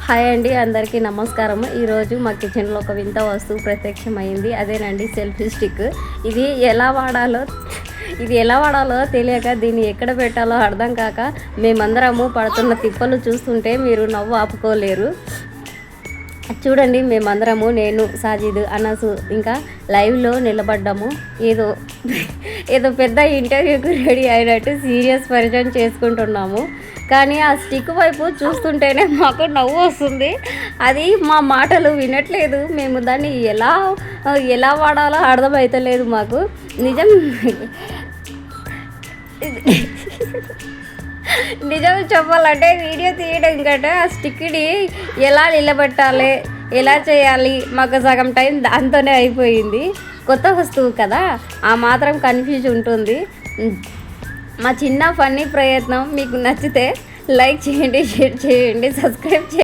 Hi అండి, అందరికీ నమస్కారం. ఈరోజు మా కిచెన్లో ఒక వింత వస్తువు ప్రత్యక్షమైంది. అదేనండి సెల్ఫీ స్టిక్. ఇది ఎలా వాడాలో తెలియక దీన్ని ఎక్కడ పెట్టాలో అర్థం కాక మేమందరము పడుతున్న తిప్పలు చూస్తుంటే మీరు నవ్వు ఆపుకోలేరు. చూడండి, మేమందరము, నేను, సాజిద్, అనసు ఇంకా లైవ్లో నిలబడ్డాము. ఏదో పెద్ద ఇంటర్వ్యూకి రెడీ అయినట్టు సీరియస్ పరిచయం చేసుకుంటున్నాము. కానీ ఆ స్టిక్ వైపు చూస్తుంటేనే మాకు నవ్వు వస్తుంది. అది మా మాటలు వినట్లేదు. మేము దాన్ని ఎలా వాడాలో అర్థమవుతలేదు మాకు. నిజం చెప్పాలంటే వీడియో తీయడం కంటే ఆ స్టిక్ని ఎలా నిలబెట్టాలి, ఎలా చేయాలి, మాకు సగం టైం దాంతోనే అయిపోయింది. కొత్త వస్తువు కదా, ఆ మాత్రం కన్ఫ్యూజ్ ఉంటుంది. మా చిన్న ఫన్నీ ప్రయత్నం మీకు నచ్చితే లైక్ చేయండి, షేర్ చేయండి, సబ్స్క్రైబ్ చేయండి.